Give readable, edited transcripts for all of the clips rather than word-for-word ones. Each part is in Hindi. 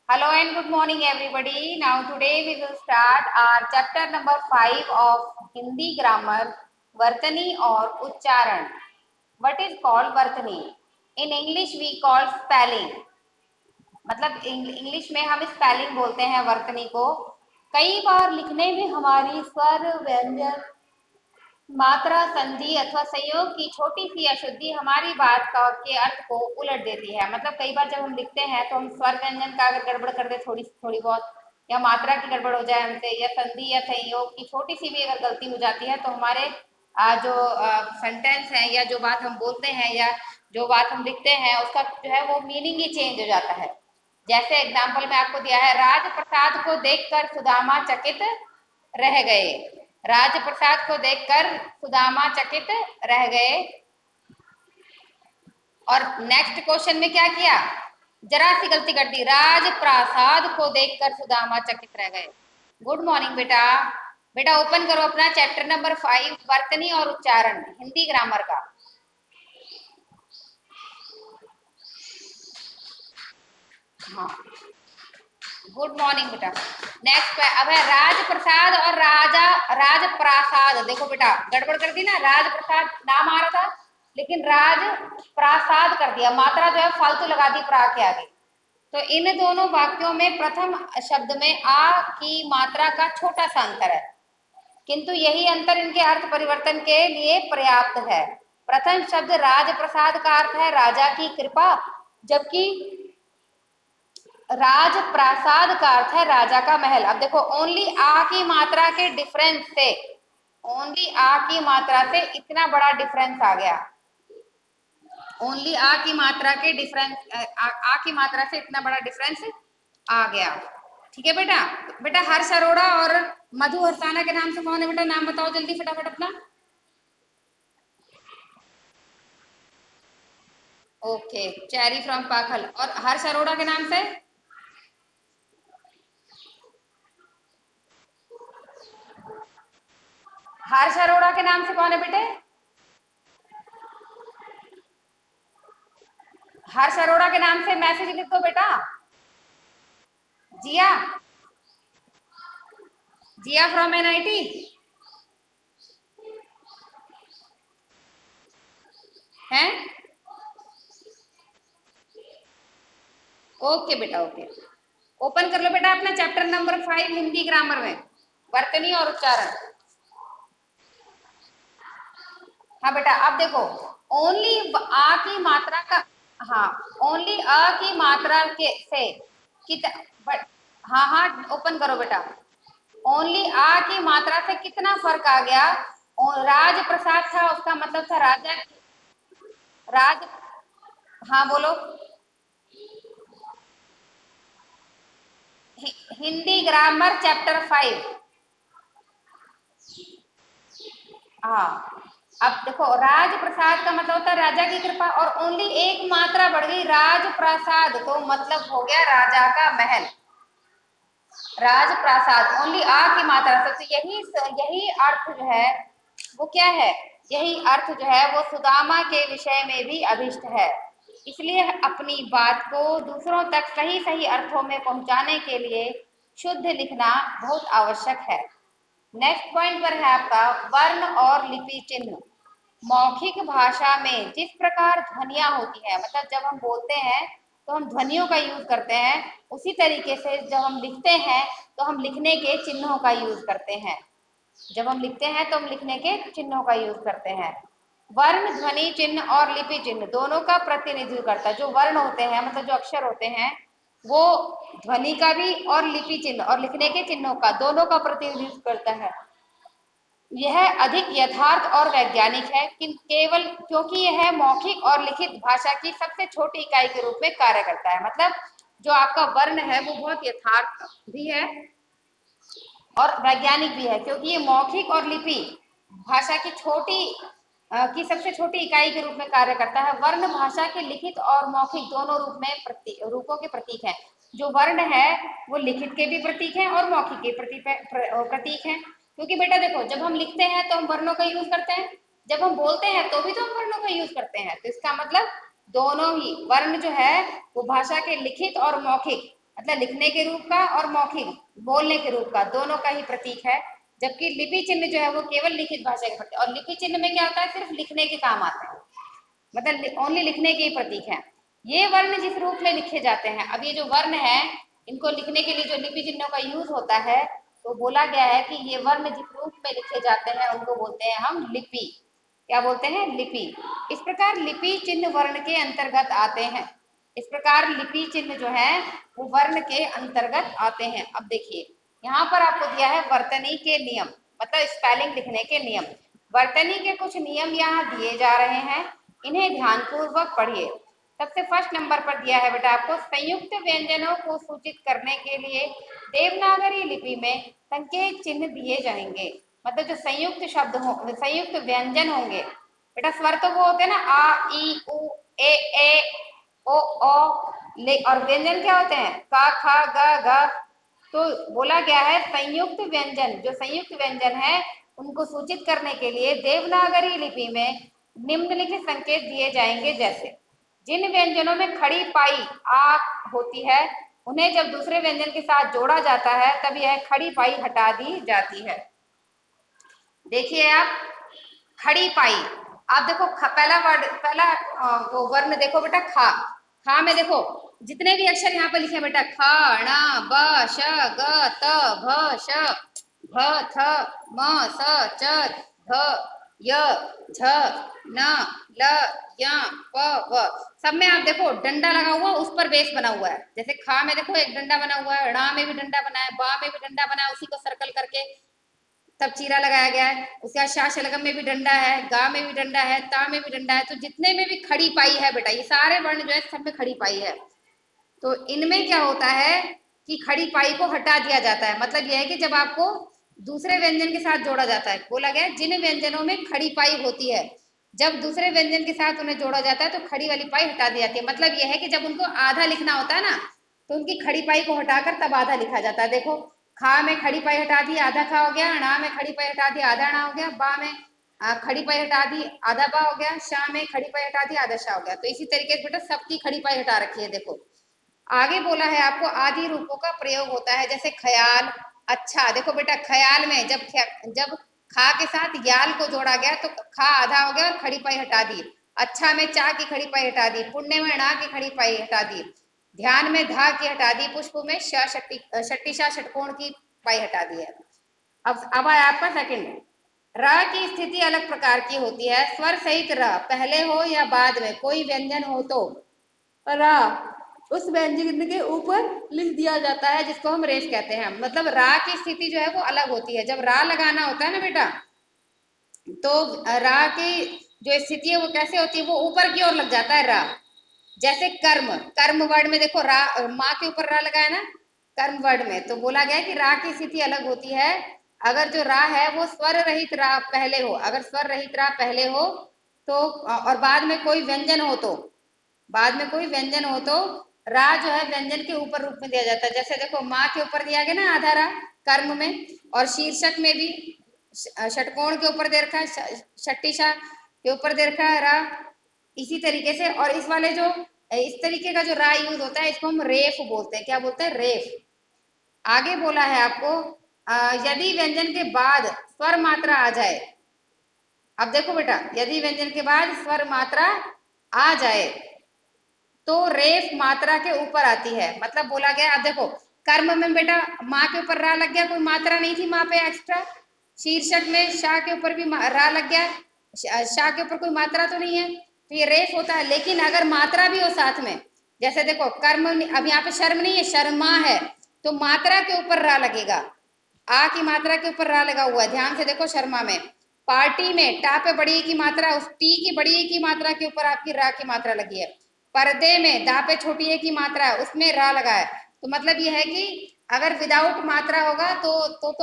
Hello and good morning everybody. Now today we will start our chapter number 5 of Hindi grammar, Vartani or Uchcharan. What is called Vartani? In English we call spelling. मतलब इंग्लिश में हम स्पेलिंग बोलते हैं वर्तनी को। कई बार लिखने में हमारी स्वर, व्यंजन, मात्रा, संधि अथवा संयोग की छोटी सी अशुद्धि हमारी बात का के अर्थ को उलट देती है। मतलब कई बार जब हम लिखते हैं तो हम स्वर व्यंजन का अगर गड़बड़ कर दे थोड़ी थोड़ी बहुत, या मात्रा की गड़बड़ हो जाए हमसे, या संधि या संयोग की छोटी सी भी अगर गलती हो जाती है तो हमारे जो सेंटेंस है या जो बात हम बोलते हैं या जो बात हम लिखते हैं उसका जो है वो मीनिंग ही चेंज हो जाता है। जैसे एग्जाम्पल में आपको दिया है, राजप्रसाद को देखकर सुदामा चकित रह गए। राजप्रसाद को देखकर सुदामा चकित रह गए। और नेक्स्ट क्वेश्चन में क्या किया, जरा सी गलती कर दी, राजप्रासाद को देखकर सुदामा चकित रह गए। गुड मॉर्निंग बेटा। बेटा ओपन करो अपना चैप्टर नंबर 5 वर्तनी और उच्चारण हिंदी ग्रामर का। हाँ, गुड मॉर्निंग बेटा। नेक्स्ट अब है राजप्रसाद और राजप्रासाद। देखो बेटा गड़बड़ कर दी ना, राजप्रसाद नाम आ रहा था लेकिन राजप्रासाद कर दिया, मात्रा जो है फालतू लगा दी प्रा के आगे। तो इन दोनों वाक्यों में प्रथम शब्द में आ की मात्रा का छोटा सा अंतर है, किंतु यही अंतर इनके अर्थ परिवर्तन के लिए पर्याप्त है। प्रथम शब्द राजप्रसाद का अर्थ है राजा की कृपा, जबकि राजप्रासाद का अर्थ है राजा का महल। अब देखो ओनली आ की मात्रा के डिफरेंस से, ओनली आ की मात्रा से इतना बड़ा डिफरेंस आ गया। ओनली आ की मात्रा के डिफरेंस, आ की मात्रा से इतना बड़ा डिफरेंस आ गया। ठीक है बेटा। बेटा हर्ष अरोड़ा और मधु हरसाना के नाम से कौन है बेटा, नाम बताओ जल्दी फटाफट अपना। Okay, Cherry from Pakhal. और हर्ष अरोड़ा के नाम से हर्ष अरोड़ा के नाम से कौन है बेटे? हर्ष अरोड़ा के नाम से मैसेज लिख दो बेटा। जिया, जिया फ्रॉम एनआईटी। हैं? ओके बेटा, ओके। ओपन कर लो बेटा अपना चैप्टर नंबर 5 हिंदी ग्रामर में, वर्तनी और उच्चारण। हाँ बेटा अब देखो, ओनली आ की मात्रा का, हाँ ओनली अ की मात्रा के से हाँ हाँ ओपन करो बेटा। ओनली आ की मात्रा से कितना फर्क आ गया। राजप्रसाद था, उसका मतलब था राजा। राज, हाँ बोलो। Hindi grammar chapter 5। हाँ अब देखो, राजप्रसाद का मतलब होता है राजा की कृपा, और ओनली एक मात्रा बढ़ गई राजप्रासाद, तो मतलब हो गया राजा का महल। राजप्रासाद ओनली आ की मात्रा से, तो यही अर्थ जो है वो क्या है, यही अर्थ जो है वो सुदामा के विषय में भी अभिष्ट है। इसलिए अपनी बात को दूसरों तक सही सही अर्थों में पहुंचाने के लिए शुद्ध लिखना बहुत आवश्यक है। नेक्स्ट पॉइंट पर है आपका वर्ण और लिपि चिन्ह। मौखिक भाषा में जिस प्रकार ध्वनियां होती है, मतलब जब हम बोलते हैं तो हम ध्वनियों का यूज करते हैं, उसी तरीके से जब हम लिखते हैं तो हम लिखने के चिन्हों का यूज करते हैं। जब हम लिखते हैं तो हम लिखने के चिन्हों का यूज करते हैं। वर्ण, ध्वनि चिन्ह और लिपि चिन्ह दोनों का प्रतिनिधित्व करता है। जो वर्ण होते हैं मतलब जो अक्षर होते हैं वो ध्वनि का भी और लिपि चिन्ह और लिखने के चिन्हों का दोनों का प्रतिनिधित्व करता है। यह अधिक यथार्थ और वैज्ञानिक है केवल क्योंकि यह मौखिक और लिखित भाषा की सबसे छोटी इकाई के रूप में कार्य करता है। मतलब जो आपका वर्ण है वो बहुत यथार्थ भी है और वैज्ञानिक भी है, क्योंकि ये मौखिक और लिपि भाषा की सबसे छोटी इकाई के रूप में कार्य करता है। वर्ण भाषा के लिखित और मौखिक दोनों रूपों के प्रतीक हैं। जो वर्ण है वो लिखित के भी प्रतीक हैं और मौखिक के प्रतीक हैं। क्योंकि बेटा देखो, जब हम लिखते हैं तो हम वर्णों का यूज करते हैं, जब हम बोलते हैं तो भी तो हम वर्णों का यूज करते हैं। तो इसका मतलब दोनों ही वर्ण जो है वो भाषा के लिखित और मौखिक मतलब लिखने के रूप का और मौखिक बोलने के रूप का, दोनों का ही प्रतीक है। जबकि लिपि चिन्ह जो है वो केवल लिखित भाषा के प्रतीक, और लिपि चिन्ह में क्या होता है, सिर्फ लिखने के काम आता है, मतलब ओनली लिखने के ही प्रतीक है। ये वर्ण जिस रूप में लिखे जाते हैं, अब ये जो वर्ण है इनको लिखने के लिए जो लिपि चिन्हों का यूज होता है, तो बोला गया है कि ये वर्ण जिस रूप में लिखे जाते हैं उनको बोलते हैं हम लिपि। क्या बोलते हैं? लिपि। इस प्रकार लिपि चिन्ह वर्ण के अंतर्गत आते हैं। इस प्रकार लिपि चिन्ह जो है वो वर्ण के अंतर्गत आते हैं। अब देखिए यहाँ पर आपको दिया है वर्तनी के नियम, मतलब स्पेलिंग लिखने के नियम। वर्तनी के कुछ नियम यहाँ दिए जा रहे हैं, इन्हें ध्यानपूर्वक पढ़िए। सबसे फर्स्ट नंबर पर दिया है बेटा आपको, संयुक्त व्यंजनों को सूचित करने के लिए देवनागरी लिपि में संकेत चिन्ह दिए जाएंगे। मतलब जो संयुक्त शब्द हो, संयुक्त व्यंजन होंगे बेटा, स्वर तो वो होते हैं ना, आ ई उ ए ओ ले, और व्यंजन क्या होते हैं, का खा ग घ। तो बोला गया है संयुक्त व्यंजन, जो संयुक्त व्यंजन है उनको सूचित करने के लिए देवनागरी लिपि में निम्नलिखित संकेत दिए जाएंगे। जैसे जिन व्यंजनों में खड़ी पाई आ होती है, उन्हें जब दूसरे व्यंजन के साथ जोड़ा जाता है तब यह खड़ी पाई हटा दी जाती है। देखिए आप, खड़ी पाई, आप देखो पहला वर्ड, पहला वो वर्ण देखो बेटा, खा। खा में देखो जितने भी अक्षर यहाँ पे लिखे हैं बेटा, ख ण ब श ग त भ श भ थ म स च ध य झ न ल य प व, सब में आप देखो डंडा लगा हुआ, उस पर बेस बना हुआ है। जैसे खा में देखो एक डंडा बना हुआ है, णा में भी डंडा बना है, बा में भी डंडा बना है, उसी को सर्कल करके तब चीरा लगाया गया है। उसके बाद शा शलगम में भी डंडा है, गा में भी डंडा है, ता में भी डंडा है। तो जितने में भी खड़ी पाई है बेटा, ये सारे वर्ण जो है सब में खड़ी पाई है। तो इनमें क्या होता है कि खड़ी पाई को हटा दिया जाता है। मतलब यह है कि जब आपको दूसरे व्यंजन के साथ जोड़ा जाता है, बोला गया जिन व्यंजनों में खड़ी पाई होती है, जब दूसरे व्यंजन के साथ उन्हें जोड़ा जाता है तो खड़ी वाली पाई हटा दी जाती है। मतलब यह है कि जब उनको आधा लिखना होता है ना, तो उनकी खड़ी पाई को हटाकर तब आधा लिखा जाता है। देखो खा में खड़ी पाई हटा दी, आधा खा हो गया, णा में खड़ी पाई हटा दी, आधा णा हो गया, बा में खड़ी पाई हटा दी, आधा बा हो गया, शा में खड़ी पाई हटा दी, आधा शा हो गया। तो इसी तरीके से बेटा सबकी खड़ी पाई हटा रखी है। देखो आगे बोला है आपको आदि रूपों का प्रयोग होता है, जैसे ख्याल। अच्छा देखो बेटा, ख्याल में जब खा के साथ याल को जोड़ा गया तो खा आधा हो गया और खड़ी पाई हटा दी। अच्छा में चा की खड़ी पाई हटा दी, पुण्य में णा की खड़ी पाई हटा दी, ध्यान में धा की हटा दी, पुष्प में षट्टी शा षटकोण की पाई हटा दी है। अब आया आपका सेकंड, र की स्थिति अलग प्रकार की होती है। स्वर सहित र पहले हो या बाद में कोई व्यंजन हो तो रा उस व्यंजन के ऊपर लिख दिया जाता है, जिसको हम रेफ कहते हैं। मतलब रा की स्थिति जो है वो अलग होती है। जब रा लगाना होता है ना बेटा, तो रा की जो स्थिति है वो कैसे होती है, वो ऊपर की ओर लग जाता है रा। जैसे कर्म, कर्म वर्ड में देखो रा, माँ के ऊपर रा लगाया ना कर्म वर्ड में, तो बोला गया कि रा की स्थिति अलग होती है। अगर जो रा है वो स्वर रहित रा पहले हो, अगर स्वर रहित रा पहले हो तो, और बाद में कोई व्यंजन हो तो, बाद में कोई व्यंजन हो तो रा जो है व्यंजन के ऊपर रूप में दिया जाता है। जैसे देखो माँ के ऊपर दिया गया ना आधा रा कर्म में, और शीर्षक में भी षटकोण के ऊपर दे रखा है, षट्टिशा के ऊपर दे रखा है रा। इसी तरीके से, और इस वाले जो इस तरीके का जो रा यूज होता है इसको हम रेफ बोलते हैं। क्या बोलते हैं? रेफ। आगे बोला है आपको यदि व्यंजन के बाद स्वर मात्रा आ जाए। अब देखो बेटा, यदि व्यंजन के बाद स्वर मात्रा आ जाए तो रेफ मात्रा के ऊपर आती है। मतलब बोला गया, अब देखो कर्म में बेटा माँ के ऊपर रा लग गया, कोई मात्रा नहीं थी माँ पे एक्स्ट्रा। शीर्षक में शाह के ऊपर भी रा लग गया, शाह के ऊपर कोई मात्रा तो नहीं है, तो ये रेफ होता है। लेकिन अगर मात्रा भी हो साथ में, जैसे देखो कर्म, अब यहाँ पे शर्म नहीं है, शर्मा है, तो मात्रा के ऊपर रा लगेगा। आ की मात्रा के ऊपर रा लगा हुआ है, ध्यान से देखो शर्मा में। पार्टी में टा पे बड़ी की मात्रा, उस टी की बड़ी की मात्रा के ऊपर आपकी रा की मात्रा लगी है। पर्दे में दा पे छोटी ए की मात्रा है, उसमें रा लगा है। तो मतलब यह है कि अगर विदाउट मात्रा होगा तो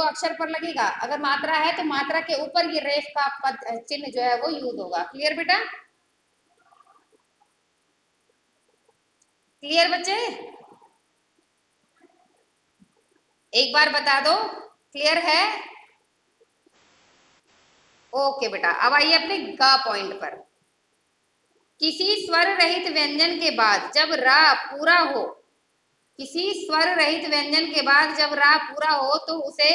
अक्षर पर लगेगा, अगर मात्रा है तो मात्रा के ऊपर ये रेफ का पद चिन्ह जो है वो यूज होगा। क्लियर बेटा? क्लियर बच्चे? एक बार बता दो, क्लियर है? ओके बेटा, अब आइए अपने गा पॉइंट पर। किसी स्वर रहित व्यंजन के बाद जब रा पूरा हो किसी स्वर रहित व्यंजन के बाद जब रा पूरा हो तो उसे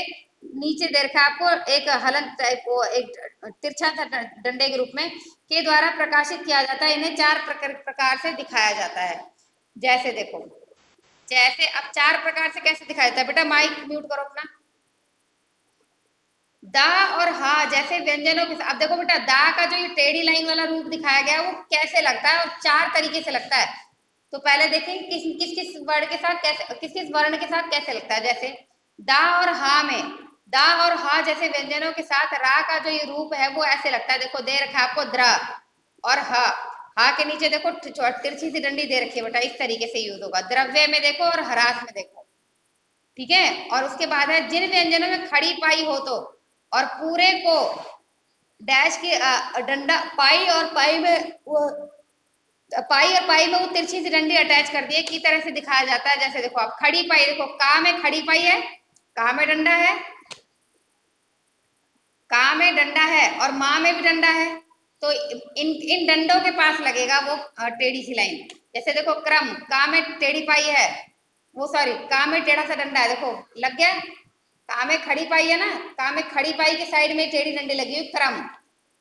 नीचे दे रखा है आपको एक हलंत टाइप को, एक तिरछा सा डंडे के रूप में के द्वारा प्रकाशित किया जाता है। इन्हें चार प्रकार से दिखाया जाता है। जैसे देखो, जैसे अब चार प्रकार से कैसे दिखाया जाता है, बेटा माइक म्यूट करो अपना। दा और हा जैसे व्यंजनों के साथ, अब देखो बेटा दा का जो ये टेढ़ी लाइन वाला रूप दिखाया गया है वो कैसे लगता है, और चार तरीके से लगता है। तो पहले देखें किस किस किस वर्ण के साथ कैसे, किस किस वर्ण के साथ कैसे लगता है। जैसे दा और हा में, दा और हा जैसे व्यंजनों के साथ रा का जो ये रूप है वो ऐसे लगता है। देखो दे रखा है आपको द्र और हा, हा के नीचे देखो तिरछी सी डंडी दे रखी है बेटा, इस तरीके से यूज होगा। द्रव्य में देखो और हरास में देखो, ठीक है। और उसके बाद है जिन व्यंजनों में खड़ी पाई हो तो, और पूरे को डैश के डंडा पाई और पाई में वो पाई और पाई में वो तिरछी सी डंडी अटैच कर दी है की तरह से दिखाया जाता है। जैसे देखो आप खड़ी पाई, देखो का में खड़ी पाई है, का में डंडा है, का में डंडा है और माँ में भी डंडा है, तो इन इन डंडों के पास लगेगा वो टेढ़ी सी लाइन। जैसे देखो क्रम, का में टेढ़ी पाई है, वो सॉरी का में टेढ़ा सा डंडा है, देखो लग गया। का में खड़ी पाई है ना, का में खड़ी पाई के साइड में टेढ़ी डंडी लगी हुई क्रम।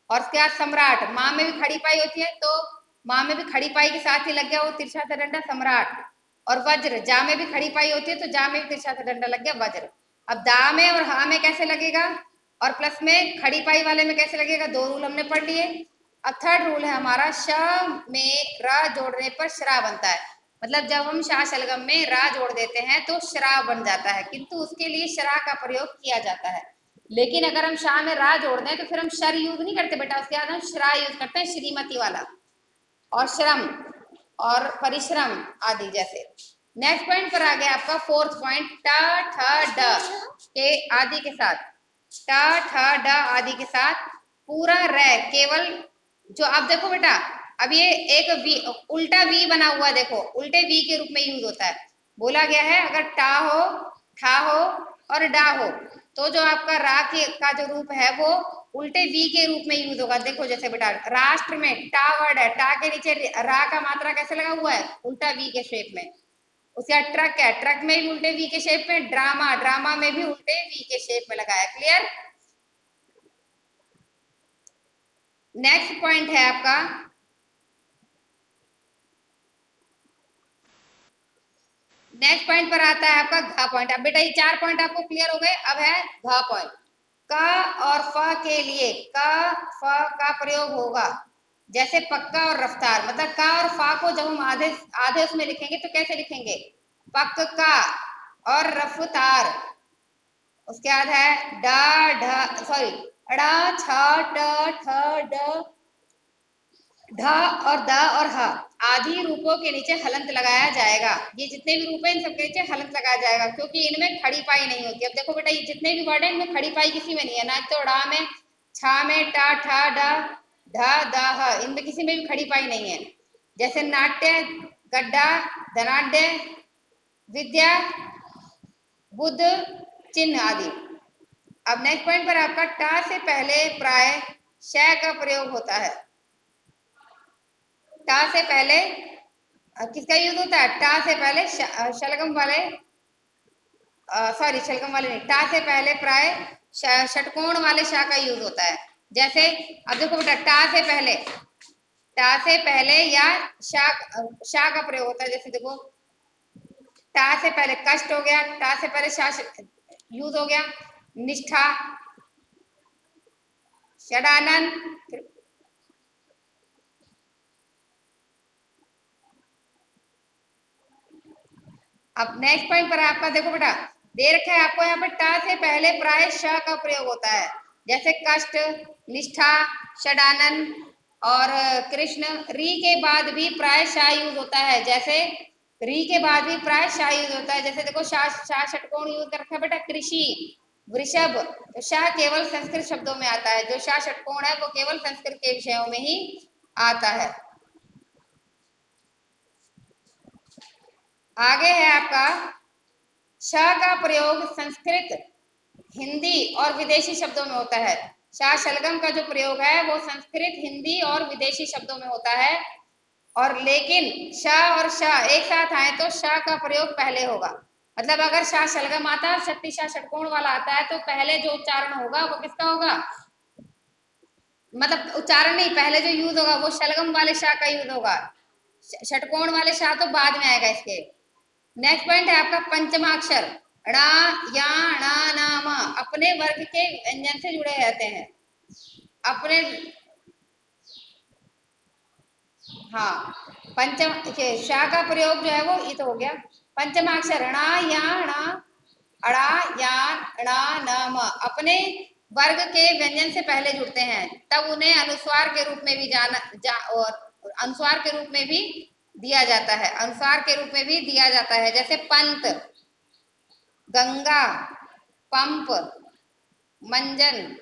और उसके बाद सम्राट, माँ में भी खड़ी पाई होती है तो माँ में भी खड़ी पाई के साथ ही लग गया वो तिरछा सा डंडा सम्राट। और वज्र, जा में भी खड़ी पाई होती है तो जा में भी तिरछा सा डंडा लग गया वज्र। अब दा में और हा में कैसे लगेगा, और प्लस में खड़ी पाई वाले में कैसे लगेगा, दो रूल हमने पढ़ लिए। अब थर्ड रूल है हमारा, श में र जोड़ने पर श्रा बनता है। मतलब जब हम शा शलगम में रा जोड़ देते हैं तो श्रा बन जाता है, किंतु उसके लिए श्रा का प्रयोग किया जाता है। लेकिन अगर हम शाह में रा जोड़ दें तो फिर हम शर यूज नहीं करते बेटा, उसके बाद हम श्रा यूज करते हैं, श्रीमती वाला, और श्रम और परिश्रम आदि जैसे। नेक्स्ट पॉइंट पर आ गया आपका फोर्थ पॉइंट, ट ठ ड के आदि के साथ, ट ठ ड आदि के साथ पूरा र केवल, जो आप देखो बेटा अब ये एक वी, उल्टा वी बना हुआ, देखो उल्टे वी के रूप में यूज होता है। बोला गया है अगर टा हो, ठा हो और डा हो तो जो आपका रा के का जो रूप है वो उल्टे वी के रूप में यूज होगा। देखो जैसे बेटा राष्ट्र में टा वर्ड है, टा के नीचे रा का मात्रा कैसे लगा हुआ है, उल्टा वी के शेप में। उसके बाद ट्रक है, ट्रक में भी उल्टे वी के शेप में, ड्रामा, ड्रामा में भी उल्टे वी के शेप में लगाया। क्लियर। नेक्स्ट पॉइंट है आपका, नेक्स्ट पॉइंट पर आता है आपका घा पॉइंट। अब बेटा ये चार पॉइंट आपको क्लियर हो गए, अब है घा पॉइंट। क और फ के लिए क फ का प्रयोग होगा जैसे पक्का और रफ्तार। मतलब क और फा को जब हम आधे आधे उसमें लिखेंगे तो कैसे लिखेंगे, पक्का और रफ्तार। उसके बाद है डा ढ सॉरी अड़ा छ ट ठ ड ढ और द और ह आदि रूपों के नीचे हलंत लगाया जाएगा। ये जितने भी रूप है इन सबके नीचे हलंत लगाया जाएगा क्योंकि इनमें खड़ी पाई नहीं होती। अब देखो बेटा ये जितने भी वर्ड है इनमें खड़ी पाई किसी में नहीं है, ना तो ड़ा में, छा में, टा ठा ड ढ द ह, इनमें किसी में भी खड़ी पाई नहीं है। जैसे नाट्य, गड्ढा, धनाढ्य, विद्या, बुद्ध, चिन्ह आदि। अब नेक्स्ट पॉइंट पर आपका टा से पहले प्राय श का प्रयोग होता है। टा से पहले किसका यूज होता है, टा से पहले शलगम वाले, सॉरी शलगम वाले नहीं, टा से पहले प्राय षटकोण वाले शा का यूज होता है। जैसे अब देखो बेटा टा से पहले या शा का प्रयोग होता है। जैसे देखो टा से पहले कष्ट हो गया, टा से पहले शा यूज हो गया, निष्ठा, षडानन। अब नेक्स्ट पॉइंट पर आपका देखो बेटा दे रखा है आपको यहाँ पर टा से पहले प्राय श का प्रयोग होता है। जैसे कष्ट, निष्ठा, षडानन और कृष्ण। री के बाद भी प्राय शा यूज होता है, जैसे री के बाद भी प्राय शा यूज होता है। जैसे देखो शा षटकोण यूज कर रखा है बेटा, कृषि, वृषभ। तो शा केवल संस्कृत शब्दों में आता है, जो शा षटकोण है वो केवल संस्कृत के विषयों में ही आता है। आगे है आपका श का प्रयोग संस्कृत, हिंदी और विदेशी शब्दों में होता है। शा शलगम का जो प्रयोग है वो संस्कृत, हिंदी और विदेशी शब्दों में होता है। और लेकिन श और श एक साथ आए तो श का प्रयोग पहले होगा। मतलब अगर श शलगम आता है, शक्ति श षटकोण वाला आता है, तो पहले जो उच्चारण होगा वो किसका होगा? मतलब उच्चारण नहीं, पहले जो यूज होगा वो शलगम वाले श का यूज होगा, षटकोण वाले श तो बाद में आएगा इसके। नेक्स्ट पॉइंट है आपका पंचमाक्षर णा या णा ना म अपने वर्ग के व्यंजन से जुड़े रहते हैं। अपने, हाँ, पंचम शा का प्रयोग जो है वो इत हो गया। पंचमाक्षर णा या णा अड़ा या णा न म अपने वर्ग के व्यंजन से पहले जुड़ते हैं, तब उन्हें अनुस्वार के रूप में भी और अनुस्वार के रूप में भी दिया जाता है, अनुस्वार के रूप में भी दिया जाता है। जैसे पंत, गंगा, पंप, मंजन।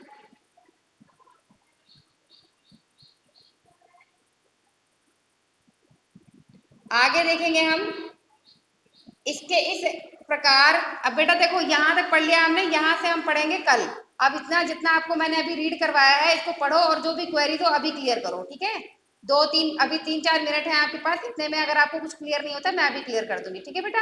आगे देखेंगे हम इसके इस प्रकार। अब बेटा देखो यहाँ तक पढ़ लिया हमने, यहाँ से हम पढ़ेंगे कल। अब इतना जितना आपको मैंने अभी रीड करवाया है इसको पढ़ो और जो भी क्वेरीज हो अभी क्लियर करो, ठीक है? दो तीन अभी 3-4 मिनट है आपके पास, इतने में अगर आपको कुछ क्लियर नहीं होता मैं अभी क्लियर कर दूंगी, ठीक है बेटा?